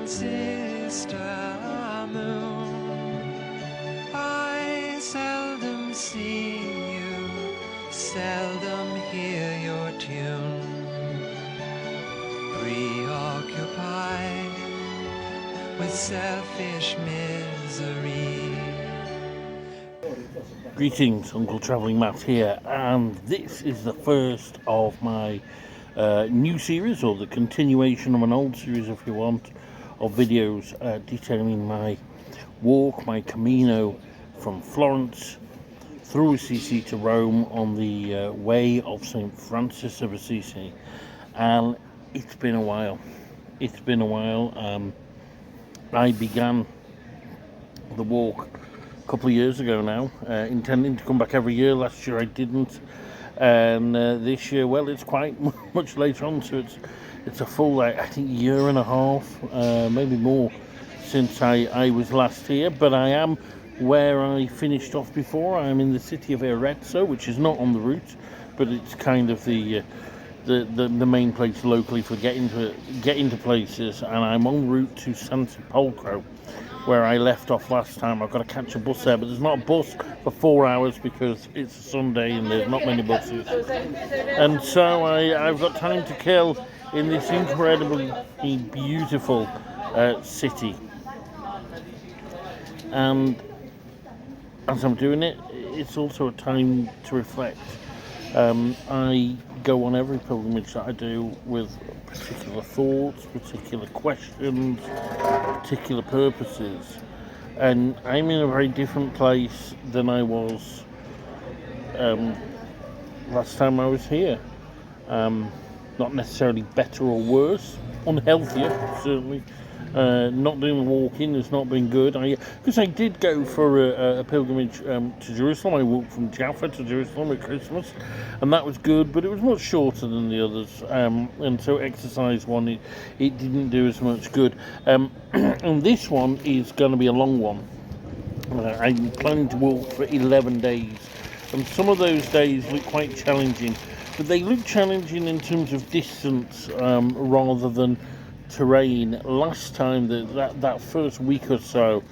sister moon. I seldom see you, seldom hear your tune. Preoccupied with selfish misery. Greetings, Uncle Travelling Matt here, and this is the first of my new series, or the continuation of an old series if you want, of videos detailing my walk, my Camino from Florence through Assisi to Rome on the way of St. Francis of Assisi. And it's been a while. I began the walk a couple of years ago now, intending to come back every year. Last year I didn't, and this year, well, it's quite much later on, so it's a full, I think, year and a half, maybe more, since I was last here. But I am where I finished off before. I'm in the city of Arezzo, which is not on the route, but it's kind of the main place locally for getting to places, and I'm en route to Sansepolcro, where I left off last time. I've got to catch a bus there, but there's not a bus for 4 hours because it's a Sunday and there's not many buses. And so I've got time to kill in this incredibly beautiful city. And as I'm doing it, it's also a time to reflect. I go on every pilgrimage that I do with particular thoughts, particular questions, particular purposes, and I'm in a very different place than I was last time I was here. Not necessarily better or worse, unhealthier certainly. Not doing the walking has not been good. Because I did go for a pilgrimage to Jerusalem. I walked from Jaffa to Jerusalem at Christmas, and that was good, but it was much shorter than the others. And so exercise one, it didn't do as much good. And this one is going to be a long one. I'm planning to walk for 11 days, and some of those days look quite challenging, but they look challenging in terms of distance rather than terrain. Last time, that first week or so,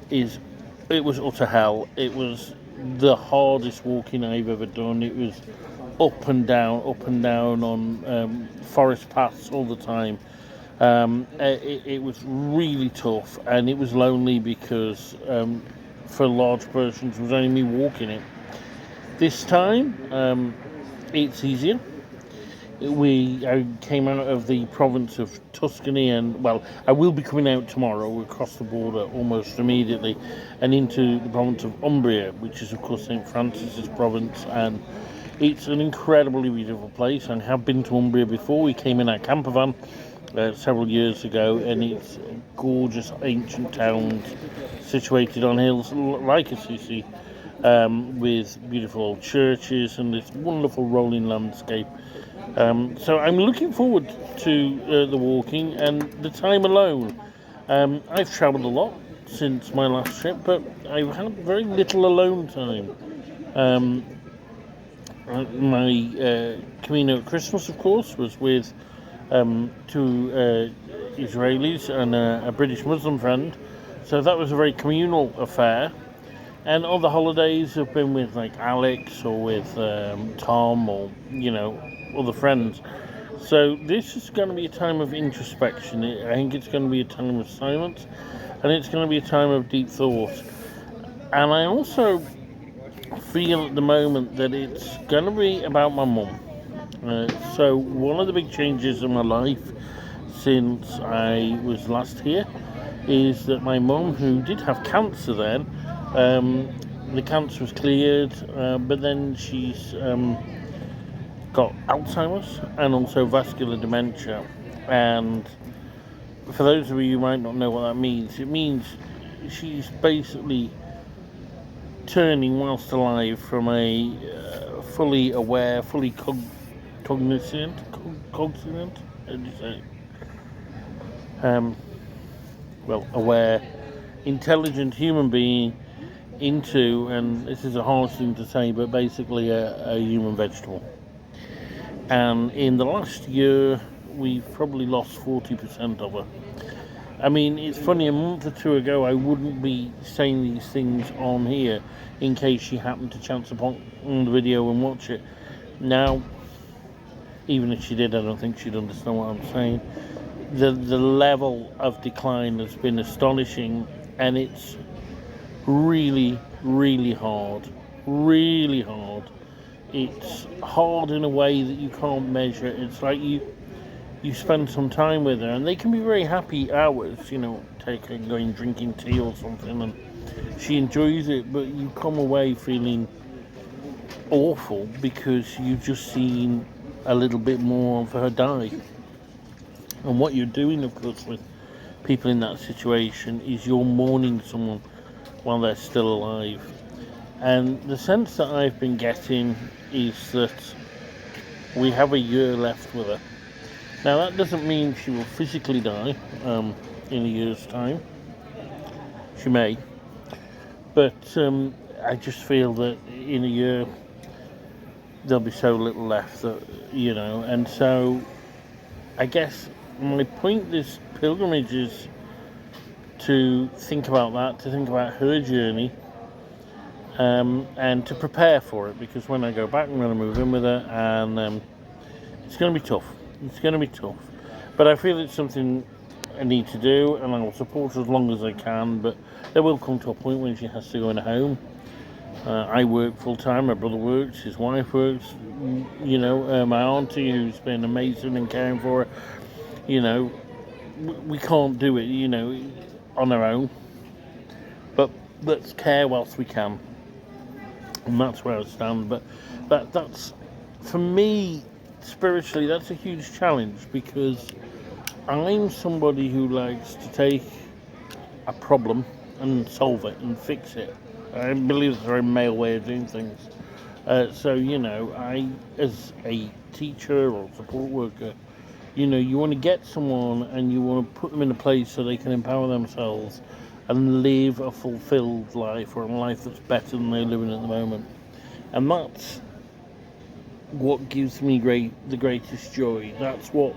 it was utter hell. It was the hardest walking I've ever done. It was up and down on forest paths all the time. It was really tough, and it was lonely because for large portions it was only me walking it. This time it's easier. I came out of the province of Tuscany, and, well, I will be coming out tomorrow across the border almost immediately and into the province of Umbria, which is of course St. Francis's province, and it's an incredibly beautiful place. I have been to Umbria before. We came in our camper van several years ago, and it's gorgeous ancient towns situated on hills like Assisi, with beautiful old churches and this wonderful rolling landscape. So I'm looking forward to the walking and the time alone. I've travelled a lot since my last trip, but I've had very little alone time. My Camino at Christmas, of course, was with two Israelis and a British Muslim friend, so that was a very communal affair. And other holidays have been with, like, Alex or with Tom, or, other friends. So this is going to be a time of introspection. I think it's going to be a time of silence, and it's going to be a time of deep thought. And I also feel at the moment that it's going to be about my mum. So one of the big changes in my life since I was last here is that my mum, who did have cancer then, the cancer was cleared, but then she's got Alzheimer's and also vascular dementia. And for those of you who might not know what that means, it means she's basically turning whilst alive from a fully aware, fully cognizant, how do you say? Aware, intelligent human being into, and this is a harsh thing to say, but basically a human vegetable. And in the last year, we've probably lost 40% of her. I mean, it's funny, a month or two ago I wouldn't be saying these things on here in case she happened to chance upon the video and watch it. Now, even if she did, I don't think she'd understand what I'm saying. The level of decline has been astonishing, and it's really, really hard. Really hard. It's hard in a way that you can't measure. It's like you spend some time with her, and they can be very happy hours, you know, taking, going, drinking tea or something, and she enjoys it, but you come away feeling awful because you've just seen a little bit more of her die. And what you're doing, of course, with people in that situation is you're mourning someone while they're still alive. And the sense that I've been getting is that we have a year left with her. Now, that doesn't mean she will physically die in a year's time. She may. But I just feel that in a year there'll be so little left that, you know. And so I guess my point this pilgrimage is to think about that, to think about her journey, and to prepare for it, because when I go back I'm going to move in with her, and it's going to be tough. It's going to be tough. But I feel it's something I need to do, and I will support her as long as I can, but there will come to a point when she has to go in a home. I work full time, my brother works, his wife works, you know, my auntie, who's been amazing in caring for her, you know, we can't do it, you know, on our own, but let's care whilst we can, and that's where I stand. But that's, for me, spiritually, that's a huge challenge, because I'm somebody who likes to take a problem and solve it and fix it. I believe it's a very male way of doing things. So, you know, I, as a teacher or support worker, you know, you want to get someone and you want to put them in a place so they can empower themselves and live a fulfilled life, or a life that's better than they're living at the moment. And that's what gives me the greatest joy. That's what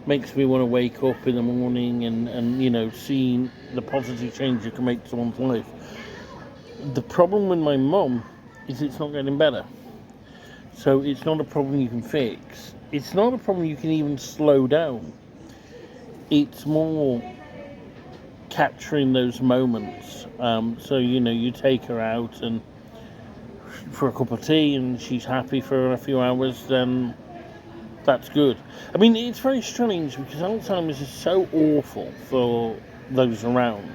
makes me want to wake up in the morning and you know, seeing the positive change you can make to someone's life. The problem with my mum is it's not getting better. So it's not a problem you can fix. It's not a problem you can even slow down. It's more capturing those moments. So, you know, you take her out and for a cup of tea and she's happy for a few hours, then that's good. I mean, it's very strange because Alzheimer's is so awful for those around.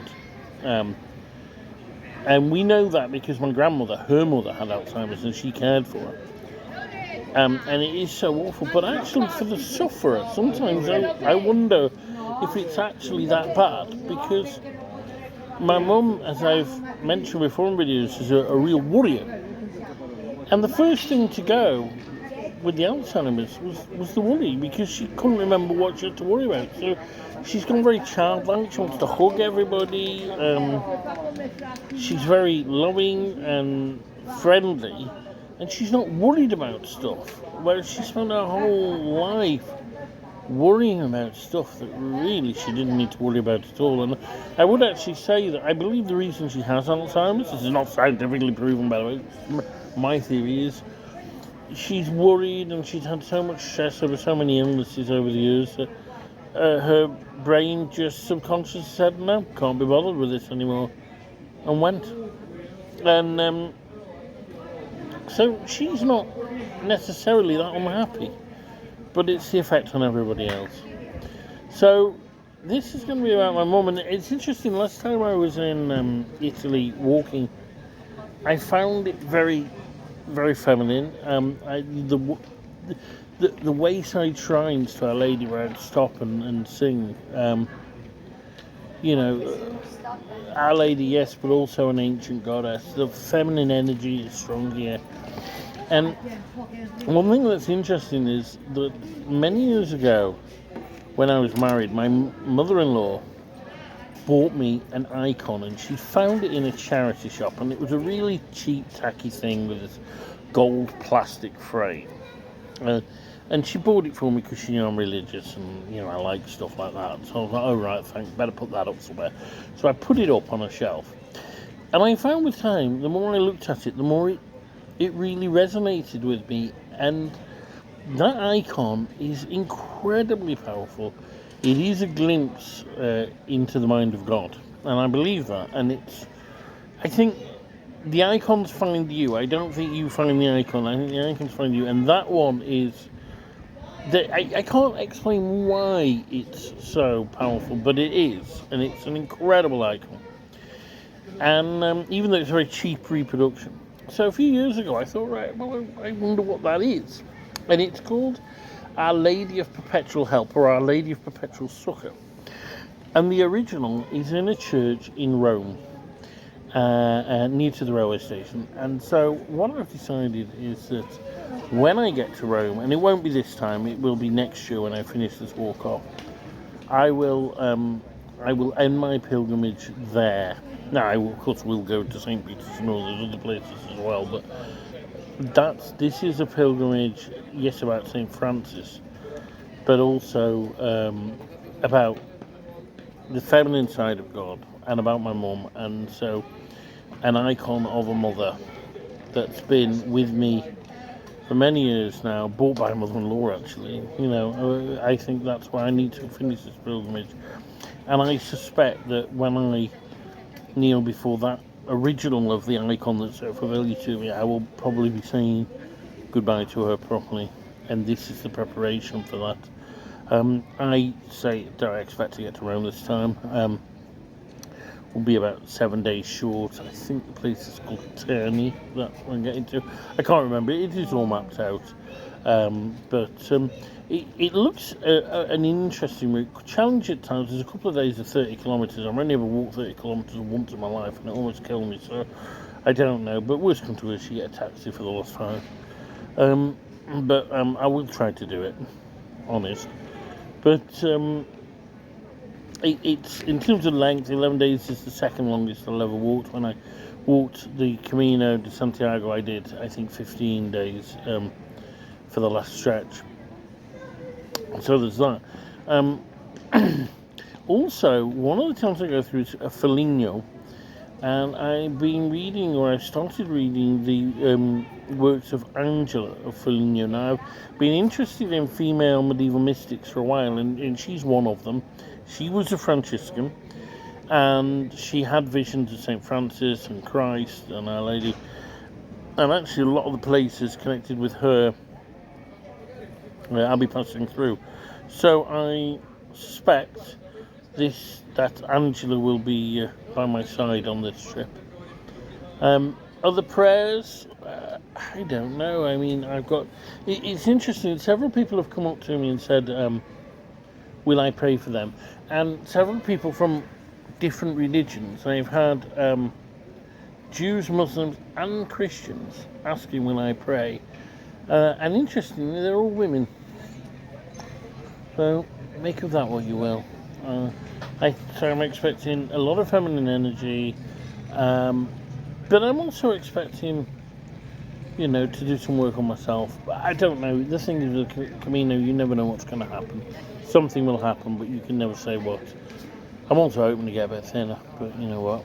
And we know that because my grandmother, her mother, had Alzheimer's and she cared for her. And it is so awful. But actually, for the sufferer, sometimes I wonder if it's actually that bad, because my mum, as I've mentioned before in videos, is a real worrier. And the first thing to go with the Alzheimer's was the worry, because she couldn't remember what she had to worry about. So she's gone very childlike. She wants to hug everybody. She's very loving and friendly, and she's not worried about stuff. Whereas she spent her whole life worrying about stuff that really she didn't need to worry about at all. And I would actually say that I believe the reason she has Alzheimer's, this is not scientifically proven, by the way, my theory is she's worried and she's had so much stress over so many illnesses over the years that her brain just subconsciously said, no, can't be bothered with this anymore, and went. And so she's not necessarily that unhappy, but it's the effect on everybody else. So this is going to be about my mum, and it's interesting, last time I was in Italy walking, I found it very, very feminine. The wayside shrines to Our Lady where I'd stop and sing, you know, Our Lady, yes, but also an ancient goddess. The feminine energy is strong here. And one thing that's interesting is that many years ago, when I was married, my mother-in-law bought me an icon, and she found it in a charity shop, and it was a really cheap, tacky thing with this gold plastic frame. And she bought it for me because she knew I'm religious and, I like stuff like that. So I was like, oh, right, thanks, better put that up somewhere. So I put it up on a shelf. And I found with time, the more I looked at it, the more it really resonated with me. And that icon is incredibly powerful. It is a glimpse into the mind of God. And I believe that. And I think the icons find you. I don't think you find the icon. I think the icons find you. And that one is... I can't explain why it's so powerful, but it is. And it's an incredible icon. And even though it's a very cheap reproduction. So a few years ago, I thought, right, well, I wonder what that is. And it's called Our Lady of Perpetual Help, or Our Lady of Perpetual Succor. And the original is in a church in Rome, near to the railway station. And so what I've decided is that when I get to Rome, and it won't be this time, it will be next year when I finish this walk off, I will end my pilgrimage there. Now, I will, of course, will go to St. Peter's and all those other places as well, but this is a pilgrimage, yes, about St. Francis, but also about the feminine side of God and about my mum, and so an icon of a mother that's been with me for many years now, bought by mother-in-law actually. I think that's why I need to finish this pilgrimage, and I suspect that when I kneel before that original of the icon that's so familiar to me, I will probably be saying goodbye to her properly, and this is the preparation for that. Don't expect to get to Rome this time. We'll be about 7 days short. I think the place is called Terni, that's what I'm getting to. I can't remember, it is all mapped out. But it looks an interesting route. Challenge at times. There's a couple of days of 30 kilometres. I've only ever walked 30 kilometres once in my life, and it almost killed me, so I don't know. But worst come to worst, you get a taxi for the last 5. But I will try to do it, honest. But it's in terms of length, 11 days is the second longest I'll ever walked. When I walked the Camino de Santiago, I did, I think, 15 days for the last stretch. So there's that. Also, one of the towns I go through is Foligno, and I've started reading the works of Angela of Foligno. Now, I've been interested in female medieval mystics for a while, and she's one of them. She was a Franciscan, and she had visions of St. Francis and Christ and Our Lady, and actually a lot of the places connected with her I'll be passing through. So I suspect that Angela will be by my side on this trip. Other prayers, I don't know. I mean, it's interesting. Several people have come up to me and said, will I pray for them? And several people from different religions. I've had Jews, Muslims and Christians asking will I pray. And interestingly, they're all women. So make of that what you will. So I'm expecting a lot of feminine energy, but I'm also expecting, to do some work on myself. I don't know. The thing is with the Camino, you never know what's going to happen. Something will happen, but you can never say what. I'm also hoping to get a bit thinner, but you know what?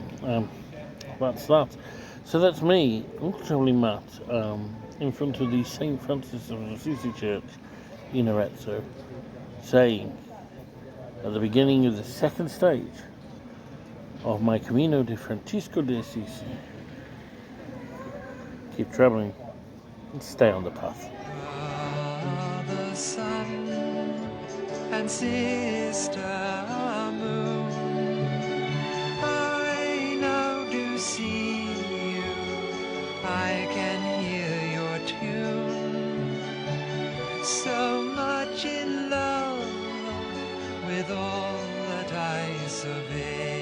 That's that. So that's me, ultimately Matt, in front of the St. Francis of Assisi Church in Arezzo, saying at the beginning of the second stage of my Camino de Francisco de Assisi, keep traveling and stay on the path. Brother sun and sister moon, I now do see you, I can hear your tune, so much in love with all that I survey.